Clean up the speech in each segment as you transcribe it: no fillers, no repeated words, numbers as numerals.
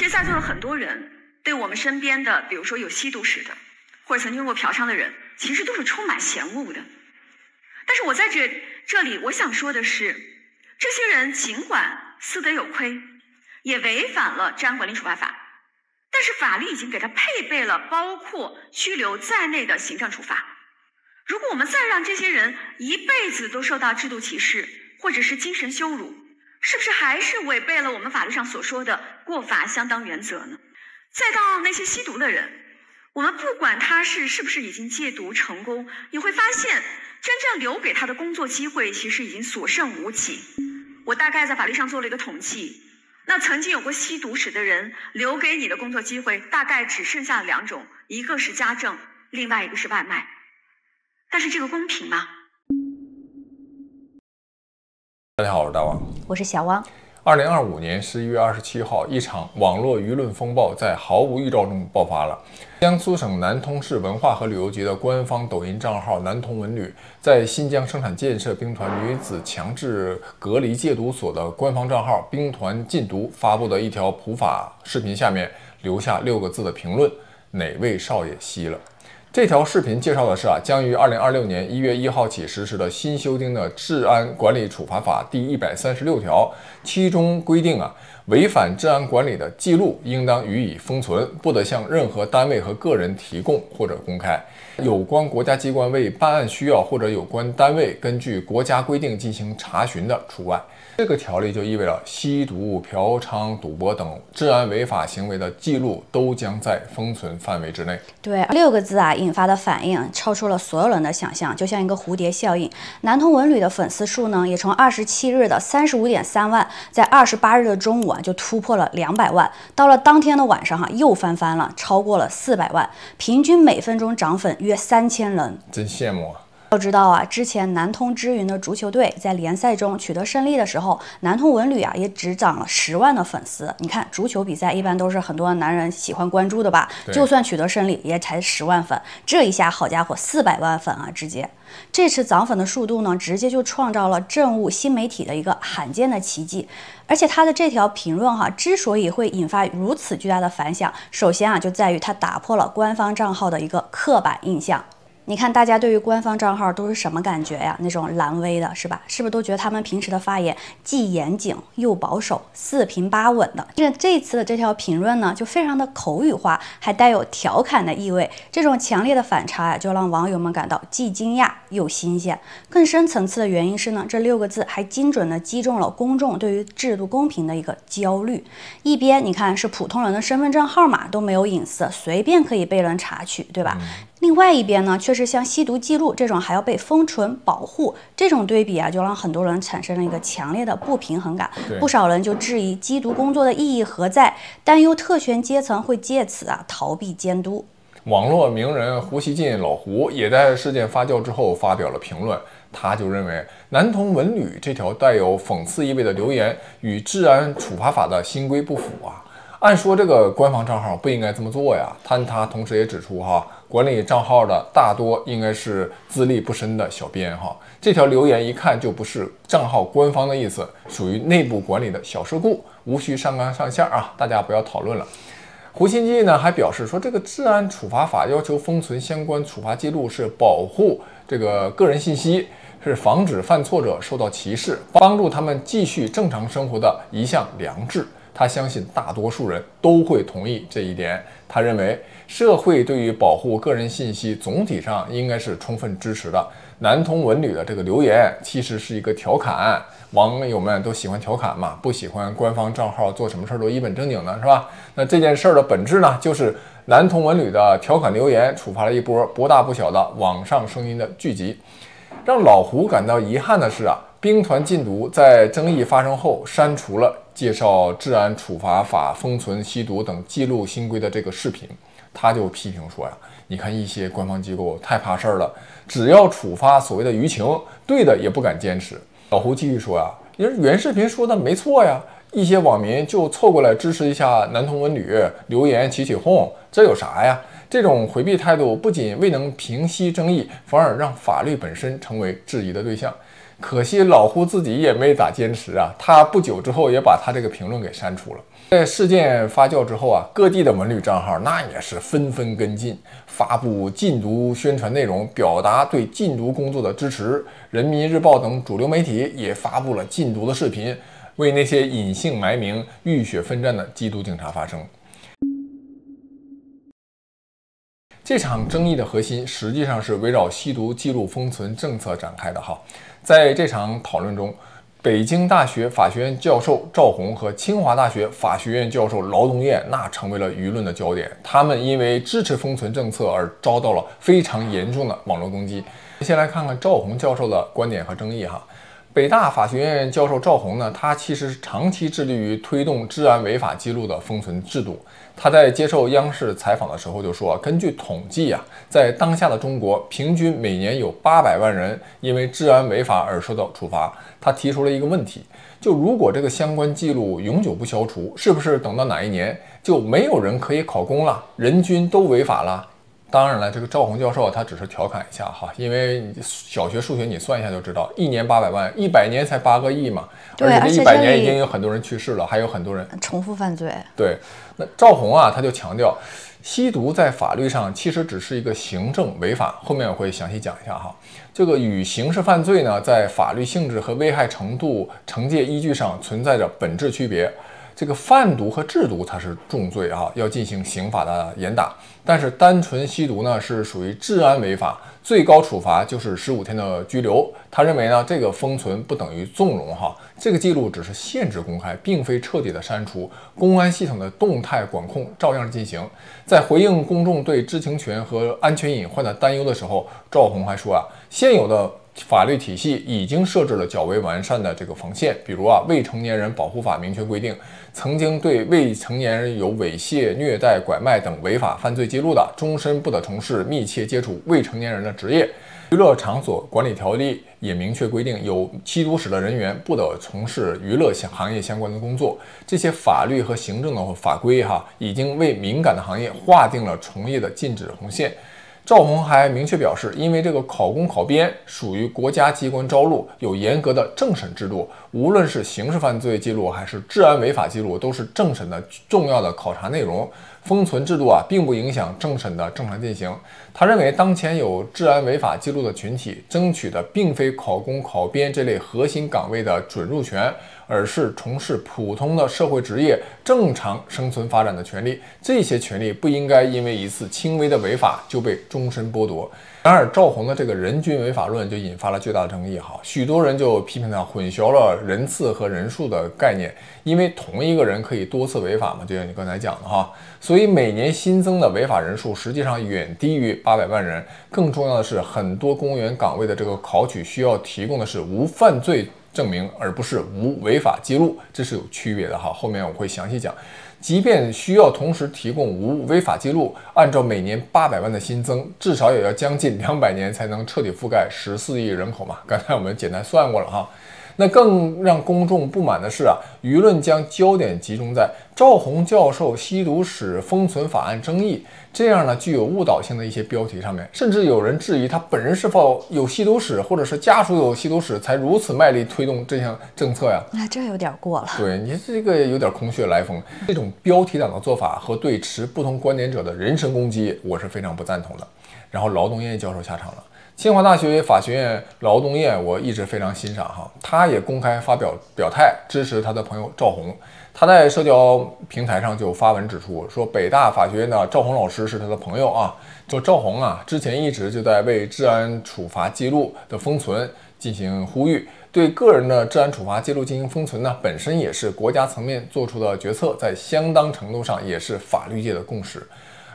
其實在座的很多人對我們身邊的，比如說有吸毒史的，或者曾經過嫖娼的人，其實都是充滿嫌惡的。但是我在這裡，我想說的是，這些人儘管私德有虧，也違反了治安管理處罰法，但是法律已經給他配備了包括拘留在內的行政處罰。如果我們再讓這些人一輩子都受到制度歧視或者是精神羞辱，是不是還是違背了我们法律上所說的过罚相当原则呢？再到那些吸毒的人，我們不管他是不是已经戒毒成功，你会发现真正留給他的工作機會其實已經所剩無幾。我大概在法律上做了一個統計，那曾經有過吸毒史的人留給你的工作機會大概只剩下2種，一個是家政，另外一個是外賣。但是這個公平嗎？大家好，我是大王，我是小汪。2025年11月27號，一場網絡輿論風暴在毫無預兆中爆發了。江蘇省南通市文化和旅遊局的官方抖音賬號南通文旅，在新疆生產建設兵團女子強制隔離戒毒所的官方賬號兵團禁毒發布的一條普法視頻下面留下6個字的評論：哪位少爺吸了？這條視頻介紹的是將於2026年1月1號起實施的新修訂的治安管理處罰法第136條，其中規定違反治安管理的記錄應當予以封存，不得向任何單位和個人提供或者公開。有關國家機關為辦案需要或者有關單位根據國家規定進行查詢的除外。這個條例就意味着吸毒、嫖娼、賭博等治安違法行為的記錄都將在封存範圍之內。對，6個字引發的反應超出了所有人的想象，就像一個蝴蝶效應。南通文旅的粉絲數呢，也從27日的35.3萬，在28日的中午就突破了200萬，到了當天的晚上又翻了，超過了400萬，平均每分鐘漲粉約3000人，真羨慕啊！要知道之前南通知雲的足球隊在聯賽中取得勝利的時候，南通文旅也只漲了10萬的粉絲。你看足球比賽一般都是很多男人喜歡關注的吧？就算取得勝利也才10萬粉，這一下好家伙400萬粉直接。這次漲粉的速度呢，直接就創造了政務新媒體的一個罕見的奇蹟。而且他的這條評論之所以會引發如此巨大的反響，首先就在於他打破了官方賬號的一個刻板印象。你看大家對於官方賬號都是什麼感覺呀？那種藍威的是吧？是不是都覺得他們平時的發言既嚴謹又保守，4平8穩的？這次的這條評論呢，就非常的口語化，還帶有調侃的意味。這種強烈的反差就讓網友們感到既驚訝又新鮮。更深層次的原因是呢，這6個字還精準的擊中了公眾對於制度公平的一個焦慮。一邊你看是普通人的身份證號碼都沒有隱私，隨便可以被人查取，對吧？另外一邊呢，卻是像吸毒記錄這種還要被封存保護，這種對比就讓很多人產生了一個強烈的不平衡感。不少人就質疑緝毒工作的意義何在，擔憂特權階層會借此逃避監督。網絡名人胡錫進老胡也在事件發酵之後發表了評論，他就認為南通文旅這條帶有諷刺意味的留言與治安處罰法的新規不符按說這個官方賬號不應該這麼做呀，但他同時也指出管理賬號的大多應該是資歷不深的小編這條留言一看就不是賬號官方的意思，屬於內部管理的小事故，無需上綱上線大家不要討論了。胡錫進呢還表示說，這個治安處罰法要求封存相關處罰記錄是保護這個個人信息，是防止犯錯者受到歧視，幫助他們繼續正常生活的一項良知。他相信大多數人都會同意這一點。他認為社會對於保護個人信息總體上應該是充分支持的。南通文旅的這個留言其實是一個調侃，網友們都喜歡調侃嘛，不喜歡官方賬號做什麼事都一本正經的，是吧？那這件事的本質呢，就是南通文旅的調侃留言觸發了一波不大不小的網上聲音的聚集。讓老胡感到遺憾的是兵團禁毒在爭議發生後刪除了介紹治安處罰法封存吸毒等記錄新規的這個視頻。他就批評說你看一些官方機構太怕事兒了，只要處罰所謂的輿情，對的也不敢堅持。老胡繼續說原視頻說的沒錯呀，一些網民就湊過來支持一下南通文旅，留言起哄，這有啥呀？這種回避態度不僅未能平息爭議，反而讓法律本身成為質疑的對象。可惜老胡自己也没咋堅持啊，他不久之后也把他这个评論給刪除了。在事件發酵之後啊，各地的文旅賬號那也是紛紛跟進，發布禁毒宣傳內容，表達對禁毒工作的支持。人民日報等主流媒體也發布了禁毒的視頻，為那些隱姓埋名、浴血奮戰的緝毒警察發聲。這場爭議的核心實際上是圍繞吸毒記錄封存政策展開的哈。在這場討論中，北京大學法學院教授趙紅和清華大學法學院教授勞東燕那成為了輿論的焦點。他們因為支持封存政策而遭到了非常嚴重的網絡攻擊。先來看看趙紅教授的觀點和爭議哈。北大法學院教授趙紅呢，他其實長期致力於推動治安違法記錄的封存制度。他在接受央視採訪的時候就說，根據統計啊，在當下的中國，平均每年有800萬人因為治安違法而受到處罰。他提出了一個問題，就如果這個相關記錄永久不消除，是不是等到哪一年就沒有人可以考公了，人均都違法了？當然了，這個趙紅教授他只是調侃一下哈，因為小學數學你算一下就知道，一年800萬，100年才8個億嘛，而且這100年已經有很多人去世了，還有很多人重複犯罪。對，那趙紅啊，他就強調，吸毒在法律上其實只是一個行政違法，後面我會詳細講一下哈。這個與刑事犯罪呢，在法律性質和危害程度、懲戒依據上存在着本質區別。這個販毒和製毒它是重罪啊，要進行刑法的嚴打。但是單純吸毒呢，是屬於治安違法，最高處罰就是15天的拘留。他認為呢，這個封存不等於縱容哈，這個記錄只是限制公開，並非徹底的刪除，公安系統的動態管控照樣進行。在回應公眾對知情權和安全隱患的擔憂的時候，趙紅還說啊，現有的法律體系已經設置了較為完善的這個防線，比如啊，未成年人保護法明確規定，曾經對未成年人有猥褻、虐待、拐賣等違法犯罪記錄的，終身不得從事密切接觸未成年人的職業。娛樂場所管理條例也明確規定，有吸毒史的人員不得從事娛樂行業相關的工作。這些法律和行政的法規已經為敏感的行業劃定了從業的禁止紅線。趙紅還明確表示，因為這個考公考編屬於國家機關招錄，有嚴格的政審制度，無論是刑事犯罪記錄還是治安違法記錄，都是政審的重要的考察內容。封存制度啊，並不影響政審的正常進行。他認為，當前有治安違法記錄的群體，爭取的並非考公考編這類核心崗位的准入權，而是從事普通的社會職業正常生存發展的權利。這些權利不應該因為一次輕微的違法就被終身剝奪。然而，趙紅的這個人均違法論就引發了巨大的爭議哈，許多人就批評他混淆了人次和人數的概念，因為同一個人可以多次違法嘛，就像你剛才講的哈，所以每年新增的違法人數實際上遠低於800萬人。更重要的是，很多公務員崗位的這個考取需要提供的是無犯罪證明，而不是無違法記錄，這是有區別的哈。後面我會詳細講。即便需要同時提供無違法記錄，按照每年800萬的新增，至少也要將近200年才能徹底覆蓋14億人口嘛。剛才我們簡單算過了哈。那更讓公眾不滿的是啊，輿論將焦點集中在趙紅教授吸毒史封存法案爭議這樣呢具有誤導性的一些標題上面，甚至有人質疑他本人是否有吸毒史，或者是家屬有吸毒史，才如此賣力推動這項政策呀？那這有點過了。對，你這個有點空穴來風。這種標題黨的做法和對持不同觀點者的人身攻擊，我是非常不贊同的。然後勞東燕教授下場了。清華大學法學院勞東燕，我一直非常欣賞哈，他也公開發表態支持他的朋友趙紅。他在社交平台上就發文指出，說北大法學院的趙紅老師是他的朋友啊。就趙紅啊，之前一直就在為治安處罰記錄的封存進行呼籲，對個人的治安處罰記錄進行封存呢，本身也是國家層面做出的決策，在相當程度上也是法律界的共識。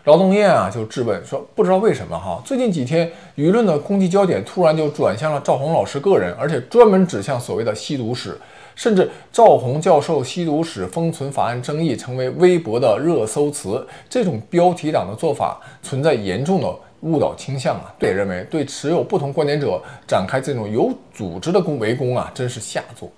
勞東燕啊就質問說，不知道為什麼哈，最近幾天輿論的攻擊焦點突然就轉向了趙紅老師個人，而且專門指向所謂的吸毒史，甚至趙紅教授吸毒史封存法案爭議成為微博的熱搜詞。這種標題黨的做法存在嚴重的誤導傾向啊！也認為對持有不同觀點者展開這種有組織的圍攻啊，真是下作。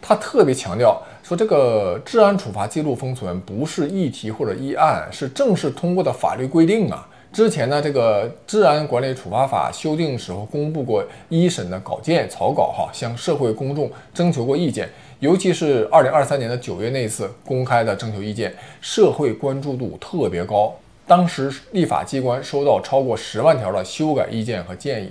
他特別強調說，這個治安處罰記錄封存不是議題或者議案，是正式通過的法律規定啊。之前呢，这个《治安管理處罰法》修訂時候公布過一審的稿件草稿向社會公眾徵求過意見，尤其是2023年的9月那一次公開的徵求意見，社會關注度特別高。當時立法機關收到超過10萬條的修改意見和建議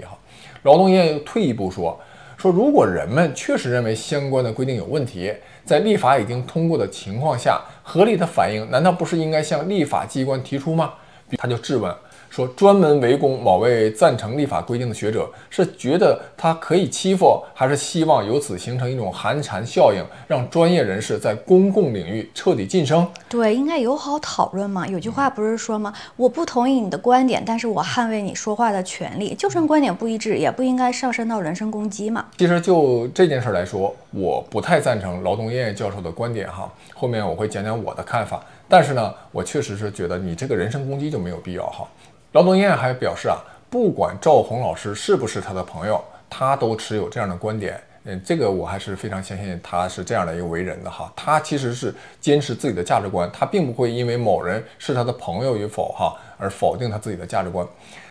勞動院又退一步說，如果人們確實認為相關的規定有問題，在立法已經通過的情況下，合理的反應難道不是應該向立法機關提出嗎？他就質問說，專門圍攻某位贊成立法規定的學者，是覺得他可以欺負，還是希望由此形成一種寒蟬效應，讓專業人士在公共領域徹底晉升？對，應該友好討論嘛。有句話不是說嗎？我不同意你的觀點，但是我捍衛你說話的權利。就算觀點不一致，也不應該上升到人身攻擊嘛。其實就這件事來說，我不太贊成勞動院教授的觀點哈。後面我會講講我的看法。但是呢，我確實是覺得你這個人身攻擊就沒有必要哈。勞動院還表示不管趙紅老師是不是他的朋友，他都持有這樣的觀點。這個我還是非常相信他是這樣的一個為人的哈。他其實是堅持自己的價值觀，他並不會因為某人是他的朋友與否而否定他自己的價值觀。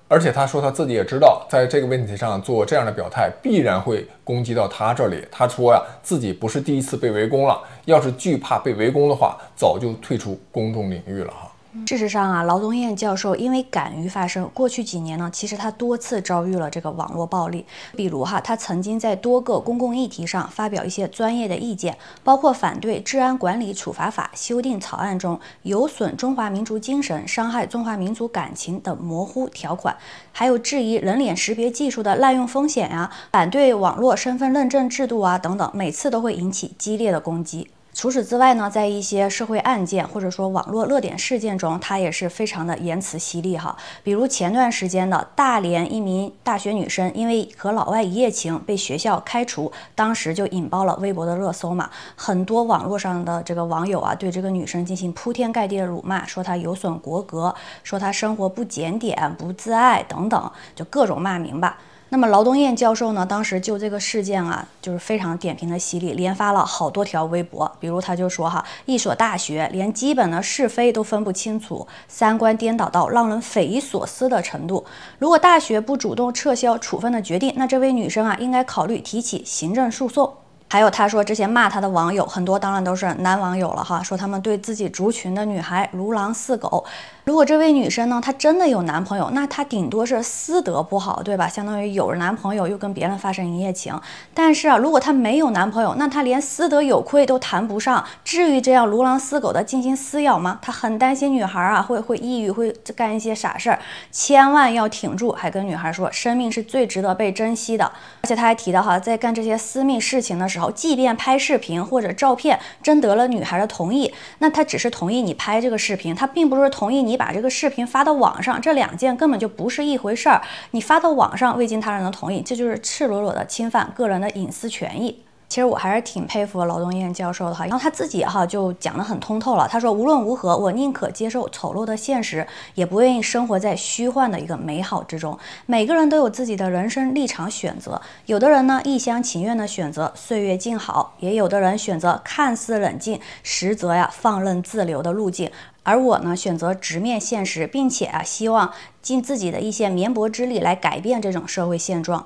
而且他說他自己也知道，在這個問題上做這樣的表態，必然會攻擊到他這裡。他說自己不是第一次被圍攻了，要是懼怕被圍攻的話，早就退出公眾領域了哈。事實上勞東彥教授因為敢於發聲，過去幾年呢，其實他多次遭遇了這個網絡暴力。比如他曾經在多個公共議題上發表一些專業的意見，包括反對治安管理處罰法修訂草案中有損中華民族精神、傷害中華民族感情等模糊條款，還有質疑人臉識別技術的濫用風險反對網絡身份認證制度等等，每次都會引起激烈的攻擊。除此之外呢，在一些社會案件或者說網絡熱點事件中，他也是非常的言辭犀利哈。比如前段時間的大連一名大學女生因為和老外一夜情被學校開除，當時就引爆了微博的熱搜嘛。很多網絡上的這個網友對這個女生進行鋪天蓋地的辱罵，說她有損國格，說她生活不檢點、不自愛等等，就各種罵名吧。那麼勞東彥教授呢，當時就這個事件就是非常點評的犀利，連發了好多條微博。比如他就說一所大學連基本的是非都分不清楚，三觀顛倒到讓人匪夷所思的程度。如果大學不主動撤銷處分的決定，那這位女生應該考慮提起行政訴訟。還有他說這些罵他的網友很多當然都是男網友了說他們對自己族群的女孩如狼似狗。如果這位女生呢，她真的有男朋友，那她頂多是私德不好，對吧？相當於有了男朋友又跟別人發生一夜情。但是如果她沒有男朋友，那她連私德有虧都談不上，至於這樣如狼似狗的進行撕咬嗎？她很擔心女孩會抑鬱，會幹一些傻事兒，千萬要挺住。還跟女孩說，生命是最值得被珍惜的。而且他還提到在幹這些私密事情的時候，即便拍視頻或者照片徵得了女孩的同意，那他只是同意你拍這個視頻，他並不是同意你把這個視頻發到網上，這兩件根本就不是一回事兒。你發到網上未經他人的同意，這就是赤裸裸的侵犯個人的隱私權益。其實我還是挺佩服勞東彥教授的然後他自己就講得很通透了。他說，無論如何，我寧可接受醜陋的現實，也不願意生活在虛幻的一個美好之中。每個人都有自己的人生立場選擇，有的人呢一廂情願的選擇歲月靜好，也有的人選擇看似冷靜，實則放任自流的路徑。而我呢，選擇直面現實，並且希望盡自己的一些綿薄之力來改變這種社會現狀。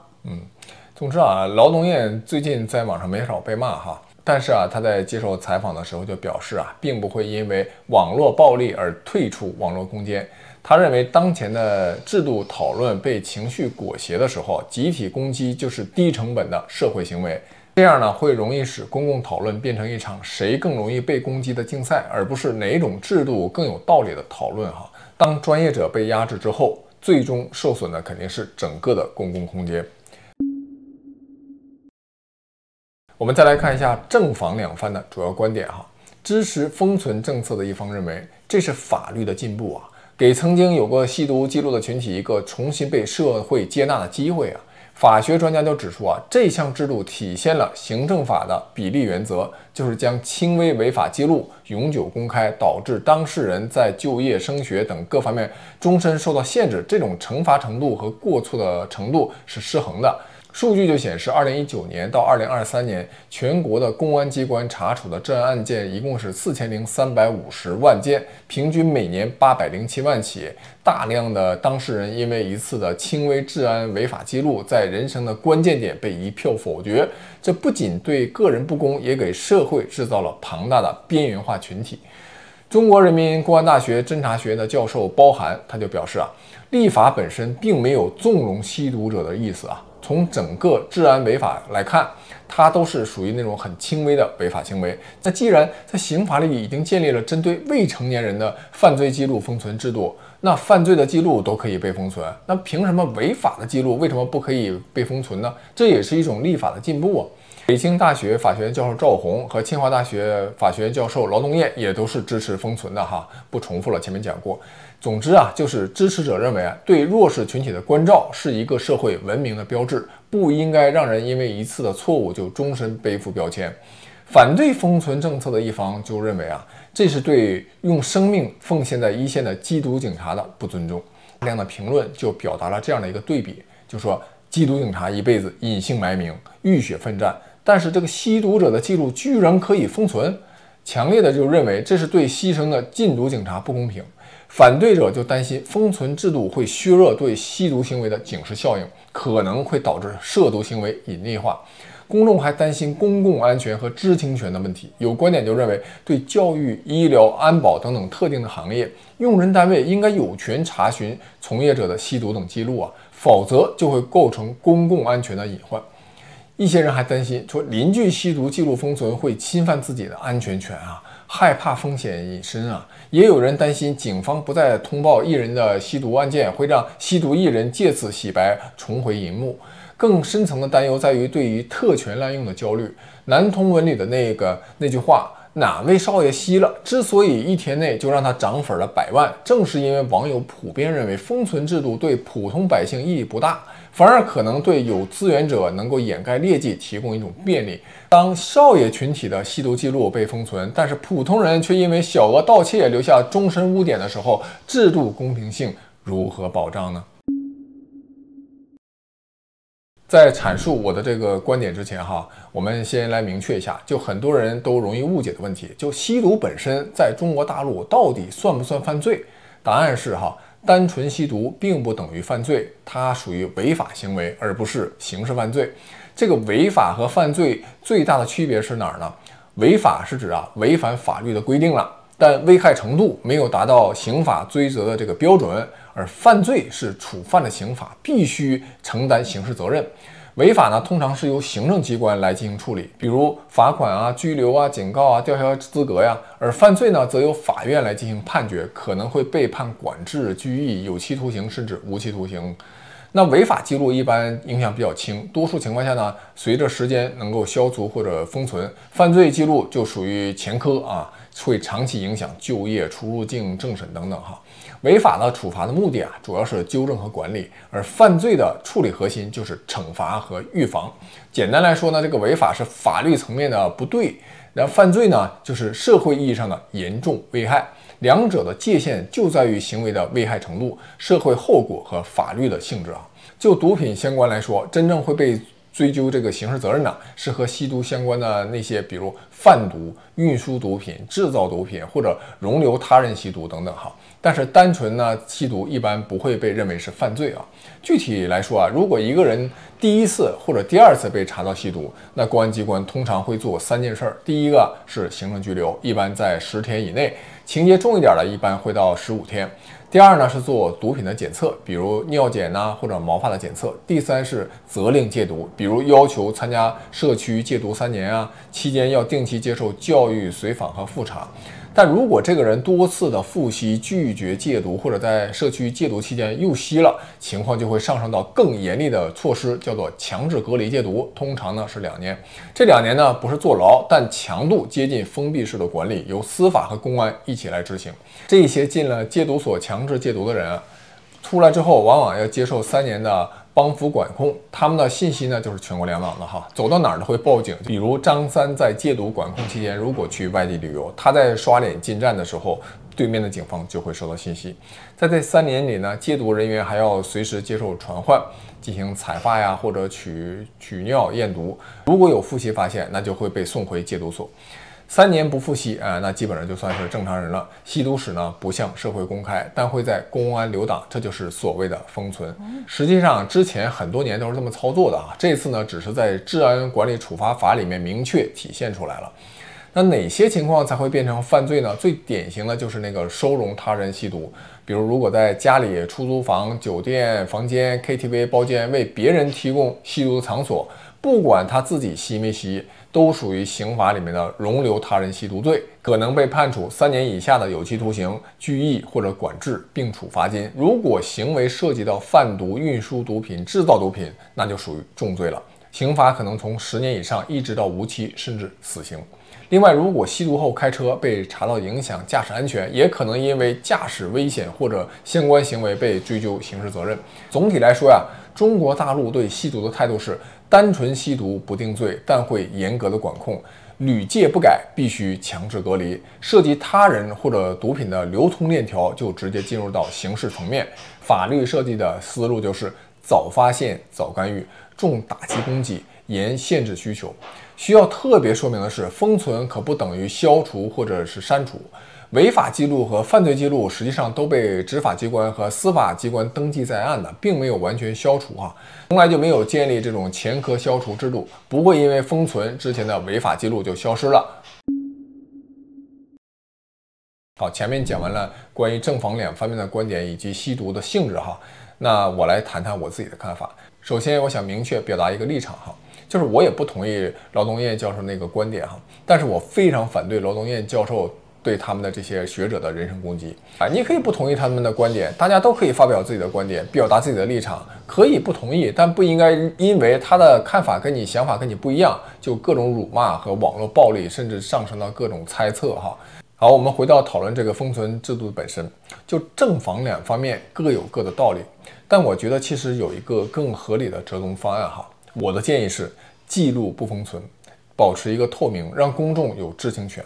總之勞東彥最近在網上沒少被罵但是他在接受採訪的時候就表示並不會因為網絡暴力而退出網絡空間。他認為當前的制度討論被情緒裹挾的時候，集體攻擊就是低成本的社會行為。這樣呢，會容易使公共討論變成一場誰更容易被攻擊的競賽，而不是哪種制度更有道理的討論當專業者被壓制之後，最終受損的肯定是整個的公共空間。我們再來看一下正反兩方的主要觀點支持封存政策的一方認為，這是法律的進步給曾經有過吸毒記錄的群體一個重新被社會接納的機會法學專家就指出這項制度體現了行政法的比例原則，就是將輕微違法記錄永久公開，導致當事人在就業、升學等各方面終身受到限制，這種懲罰程度和過錯的程度是失衡的。數據就顯示，2019年到2023年，全國的公安機關查處的治安案件一共是4350萬件，平均每年807萬起。大量的當事人因為一次的輕微治安違法記錄，在人生的關鍵點被一票否決。這不僅對個人不公，也給社會制造了龐大的邊緣化群體。中國人民公安大學偵查學院的教授包涵他就表示立法本身並沒有縱容吸毒者的意思從整個治安違法來看，它都是屬於那種很輕微的違法行為。那既然在刑法裡已經建立了針對未成年人的犯罪記錄封存制度，那犯罪的記錄都可以被封存，那憑什麼違法的記錄为什麼不可以被封存呢？這也是一種立法的進步北京大學法學院教授趙宏和清華大學法學院教授勞东彥也都是支持封存的不重複了，前面講過。總之就是支持者認為對弱勢群體的關照是一個社會文明的標誌，不應該讓人因為一次的錯誤就終身背負標籤。反對封存政策的一方就認為這是對用生命奉獻在一線的緝毒警察的不尊重。大量的評論就表達了這樣的一個對比，就說緝毒警察一輩子隱姓埋名，浴血奮戰，但是這個吸毒者的記錄居然可以封存，強烈的就認為這是對犧牲的禁毒警察不公平。反對者就擔心封存制度會削弱對吸毒行為的警示效應，可能會導致涉毒行為隱匿化。公眾還擔心公共安全和知情權的問題。有觀點就認為，對教育、醫療、安保等等特定的行業，用人單位應該有權查詢從業者的吸毒等記錄否則就會構成公共安全的隱患。一些人還擔心說，鄰居吸毒記錄封存會侵犯自己的安全權害怕風險隱身也有人擔心警方不再通報藝人的吸毒案件，會讓吸毒藝人借此洗白，重回銀幕。更深層的擔憂在於對於特權濫用的焦慮。男童文裡的那句話，哪位少爺吸了，之所以一天內就讓他漲粉了100萬，正是因為網友普遍認為封存制度對普通百姓意義不大，反而可能對有資源者能夠掩蓋劣跡提供一種便利。當少爺群體的吸毒記錄被封存，但是普通人卻因為小額盜竊留下終身污點的時候，制度公平性如何保障呢？在阐述我的这個觀點之前我們先來明確一下，就很多人都容易誤解的問題，就吸毒本身在中國大陸到底算不算犯罪？答案是單純吸毒並不等於犯罪，它屬於違法行為，而不是刑事犯罪。這個違法和犯罪最大的區別是哪兒呢？違法是指違反法律的規定了，但危害程度沒有達到刑法追責的這個標準，而犯罪是觸犯了刑法，必須承擔刑事責任。違法呢，通常是由行政機關來進行處理，比如罰款拘留警告吊銷資格而犯罪呢，則由法院來進行判決，可能會被判管制、拘役、有期徒刑甚至無期徒刑。那違法記錄一般影響比較輕，多數情況下呢，隨着時間能夠消除或者封存。犯罪記錄就屬於前科會長期影響就業、出入境、政審等等違法的處罰的目的主要是糾正和管理，而犯罪的處理核心就是懲罰和預防。簡單來說呢，這個違法是法律層面的不對，然後犯罪呢就是社會意義上的嚴重危害。兩者的界限就在於行為的危害程度、社會後果和法律的性質就毒品相關來說，真正會被追究這個刑事責任是和吸毒相關的那些，比如販毒、運輸毒品、製造毒品或者容留他人吸毒等等但是單純吸毒一般不會被認為是犯罪具體來說如果一個人第一次或者第二次被查到吸毒，那公安機關通常會做3件事。第一個是行政拘留，一般在10天以內，情節重一點的一般會到15天。第二呢是做毒品的檢測，比如尿檢或者毛髮的檢測。第三是責令戒毒，比如要求參加社區戒毒3年期間要定期接受教育隨訪和複查。但如果這個人多次的複吸、拒絕戒毒，或者在社區戒毒期間又吸了，情況就會上升到更嚴厲的措施，叫做強制隔離戒毒，通常呢是2年。這2年呢不是坐牢，但強度接近封閉式的管理，由司法和公安一起來執行。這些進了戒毒所強制戒毒的人出來之後，往往要接受3年的幫扶管控，他們的信息呢就是全国聯網的走到哪兒都會報警。比如張三在戒毒管控期間，如果去外地旅遊，他在刷臉進站的時候，对面的警方就會收到信息。在這3年裡呢，戒毒人員還要隨時接受傳喚，進行採發呀，或者取尿驗毒。如果有複吸發現，那就會被送回戒毒所。3年不複吸那基本上就算是正常人了。吸毒史呢不向社會公開，但會在公安留檔，這就是所謂的封存。實際上之前很多年都是這麼操作的啊，這次呢只是在治安管理處罰法裡面明確體現出來了。那哪些情況才會變成犯罪呢？最典型的就是那個收容他人吸毒，比如果在家裡、出租房、酒店房間、KTV 包間為別人提供吸毒的場所，不管他自己吸沒吸，都屬於刑法裡面的容留他人吸毒罪，可能被判處3年以下的有期徒刑、拘役或者管制，并處罰金。如果行為涉及到販毒、運輸毒品、製造毒品，那就屬於重罪了，刑罰可能從10年以上一直到無期甚至死刑。另外，如果吸毒後開車被查到影響駕駛安全，也可能因為駕駛危險或者相關行為被追究刑事責任。總體來說呀，中國大陸對吸毒的態度是單純吸毒不定罪，但會嚴格的管控，屢戒不改，必須強制隔離。涉及他人或者毒品的流通鏈條，就直接進入到刑事層面。法律設計的思路就是早發現、早干預，重打擊供給，嚴限制需求。需要特別說明的是，封存可不等於消除或者是刪除。違法記錄和犯罪記錄實際上都被執法機關和司法機關登記在案的，並沒有完全消除從來就沒有建立這種前科消除制度，不會因為封存之前的違法記錄就消失了。好，前面講完了關於正反兩方面的觀點以及吸毒的性質那我來談談我自己的看法。首先，我想明確表達一個立場就是我也不同意勞東燕教授那個觀點但是我非常反對勞東燕教授對他們的這些學者的人身攻擊你可以不同意他們的觀點，大家都可以發表自己的觀點，表達自己的立場，可以不同意，但不應該因為他的看法跟你想法跟你不一樣，就各種辱罵和網絡暴力，甚至上升到各種猜測好，我們回到討論這個封存制度本身，就正反兩方面各有各的道理，但我覺得其實有一個更合理的折中方案我的建議是記錄不封存，保持一個透明，讓公眾有知情權。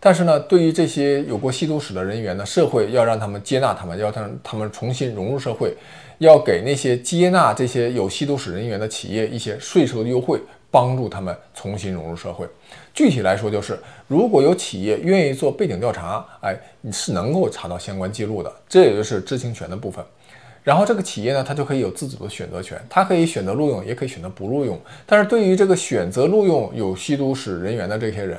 但是呢，對於這些有過吸毒史的人員呢，社會要讓他們接納他们，要讓他們重新融入社會，要給那些接納這些有吸毒史人員的企業一些稅收的優惠，幫助他們重新融入社會。具體來說就是，如果有企業願意做背景調查，你是能夠查到相關記錄的，這也就是知情權的部分。然後這個企業呢，它就可以有自主的選擇權，它可以選擇錄用，也可以選擇不錄用。但是對於這個選擇錄用有吸毒史人員的這些人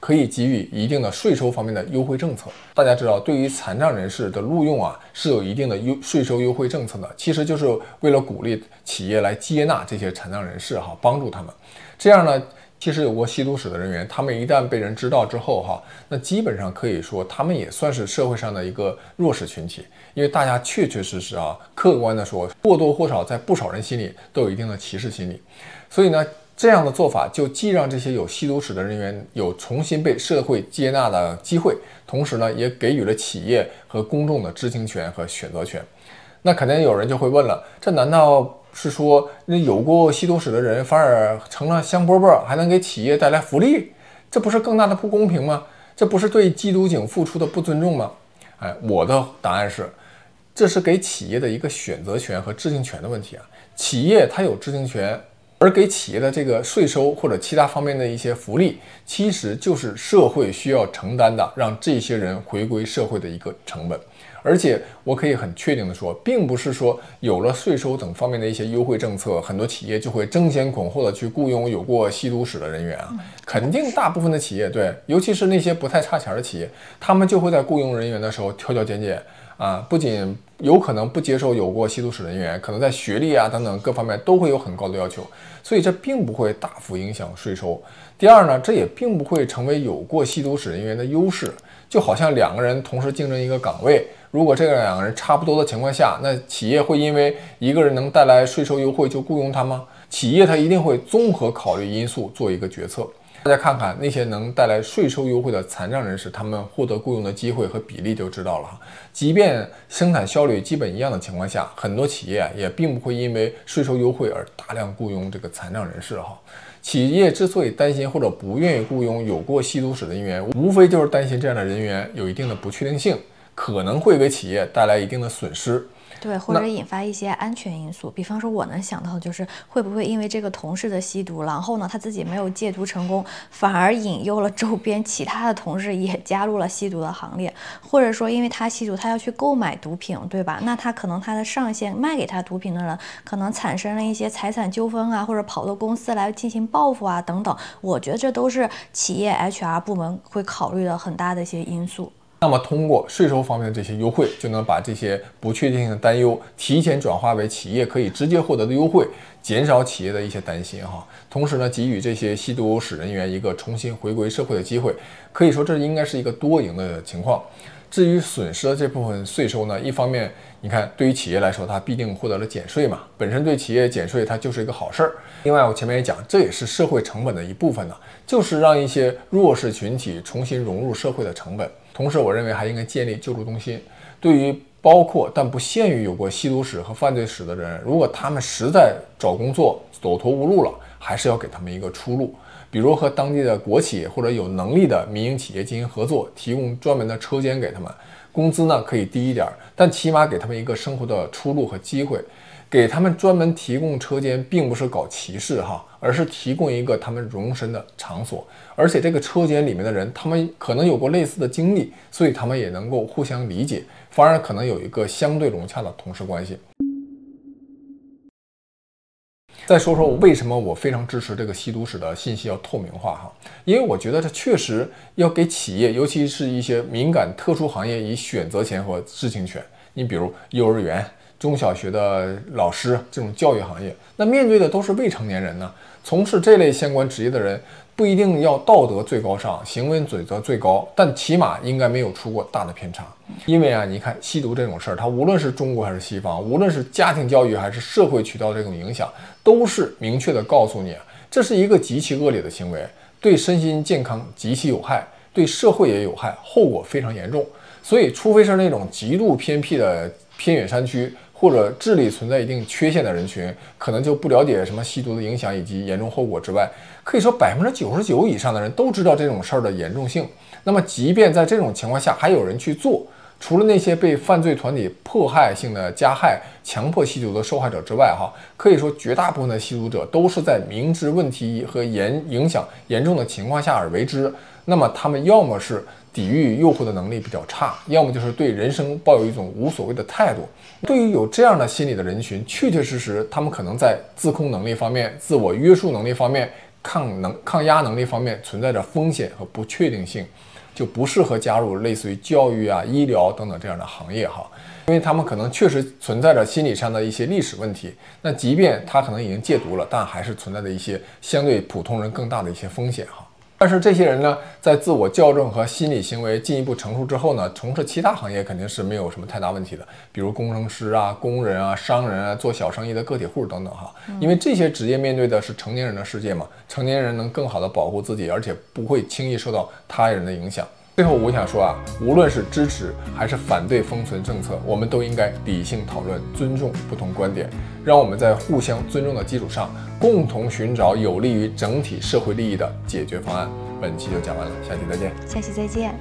可以給予一定的稅收方面的優惠政策。大家知道，對於殘障人士的錄用是有一定的稅收優惠政策的，其實就是為了鼓勵企業來接納這些殘障人士幫助他們。這樣呢，其實有過吸毒史的人員，他們一旦被人知道之後那基本上可以說他們也算是社會上的一個弱勢群體，因為大家確確實實客觀的說，或多或少在不少人心裡都有一定的歧視心理。所以呢，這樣的做法就既讓這些有吸毒史的人員有重新被社會接納的機會，同時呢，也給予了企業和公眾的知情權和選擇權。那肯定有人就會問了，這難道是說那有過吸毒史的人反而成了香饽饽，還能給企業帶來福利？這不是更大的不公平嗎？這不是對缉毒警付出的不尊重嗎？我的答案是，這是給企業的一個選擇權和知情權的問題企業它有知情權，而給企業的這個稅收或者其他方面的一些福利，其實就是社會需要承擔的，讓這些人回歸社會的一個成本。而且我可以很確定的說，並不是說有了稅收等方面的一些優惠政策，很多企業就會爭先恐後的去僱傭有過吸毒史的人員肯定大部分的企業，對，尤其是那些不太差錢的企業，他們就會在僱傭人員的時候挑挑揀揀不僅有可能不接受有過吸毒史人員，可能在學歷等等各方面都會有很高的要求，所以這並不會大幅影響稅收。第二呢，這也並不會成為有過吸毒史人員的優勢，就好像2個人同時競爭一個崗位，如果這2個人差不多的情況下，那企業會因為一個人能帶來稅收優惠就僱傭他嗎？企業它一定會綜合考慮因素做一個決策。大家看看那些能帶來稅收優惠的殘障人士，他們獲得僱傭的機會和比例就知道了。即便生產效率基本一樣的情況下，很多企業也並不會因為稅收優惠而大量僱傭這個殘障人士企業之所以擔心或者不願意僱傭有過吸毒史的人員，無非就是擔心這樣的人員有一定的不確定性。可能會給企業帶來一定的損失。对，或者引发一些安全因素，比方说我能想到的就是会不会因为这个同事的吸毒，然后呢他自己没有戒毒成功，反而引诱了周边其他的同事也加入了吸毒的行列，或者说因为他吸毒，他要去购买毒品，对吧？那他可能他的上线卖给他毒品的人可能产生了一些财产纠纷啊，或者跑到公司来进行報復啊等等，我覺得這都是企業 HR 部門會考慮的很大的一些因素。那麼通過稅收方面的這些優惠，就能把這些不確定性的擔憂提前轉化為企業可以直接獲得的優惠，減少企業的一些擔心哈。同時呢，給予這些吸毒史人員一個重新回歸社會的機會，可以說這應該是一個多贏的情況。至於損失的這部分稅收呢，一方面你看對於企業來說，它必定獲得了減稅嘛，本身對企業減稅它就是一個好事兒。另外我前面也講，這也是社會成本的一部分呢，就是讓一些弱勢群體重新融入社會的成本。同時我認為還應該建立救助中心，對於包括但不限於有過吸毒史和犯罪史的人，如果他們實在找工作走投無路了，還是要給他們一個出路，比如和當地的國企或者有能力的民營企業進行合作，提供專門的車間給他們，工資呢可以低一點，但起碼給他們一個生活的出路和機會。給他們專門提供車間，並不是搞歧視哈，而是提供一個他們容身的場所。而且這個車間裡面的人，他們可能有過類似的經歷，所以他們也能夠互相理解，反而可能有一個相對融洽的同事關係。再說說為什麼我非常支持這個吸毒史的信息要透明化哈，因為我覺得這確實要給企業，尤其是一些敏感特殊行業以選擇權和知情權。你比如幼兒園、中小學的老師這種教育行業，那面對的都是未成年人呢。從事這類相關職業的人不一定要道德最高尚，行為準則最高，但起碼應該沒有出過大的偏差。因為啊，你看吸毒這種事兒，它無論是中國還是西方，無論是家庭教育還是社會渠道這種影響，都是明確的告訴你，這是一個極其惡劣的行為，對身心健康極其有害，對社會也有害，後果非常嚴重。所以，除非是那種極度偏僻的偏遠山區，或者智力存在一定缺陷的人群，可能就不了解什麼吸毒的影響以及嚴重後果之外，可以說99%以上的人都知道這種事兒的嚴重性。那麼，即便在這種情況下還有人去做，除了那些被犯罪團體迫害性的加害、強迫吸毒的受害者之外，可以說絕大部分的吸毒者都是在明知問題和影響嚴重的情況下而為之。那麼他們要麼是抵禦誘惑的能力比較差，要麼就是對人生抱有一種無所謂的態度。對於有這樣的心理的人群，確確實實他們可能在自控能力方面、自我約束能力方面、抗壓能力方面存在着風險和不確定性，就不適合加入類似於教育啊、醫療等等這樣的行業哈，因為他們可能確實存在着心理上的一些歷史問題。那即便他可能已經戒毒了，但還是存在着一些相對普通人更大的一些風險哈。但是這些人呢，在自我校正和心理行為進一步成熟之後呢，從事其他行業肯定是沒有什麼太大問題的，比如工程師啊、工人啊、商人啊、做小生意的個體戶等等哈。因為這些職業面對的是成年人的世界嘛，成年人能更好的保護自己，而且不會輕易受到他人的影響。最後我想說啊，無論是支持還是反對封存政策，我們都應該理性討論，尊重不同觀點，讓我們在互相尊重的基礎上，共同尋找有利於整體社會利益的解決方案。本期就講完了，下期再見。下期再見。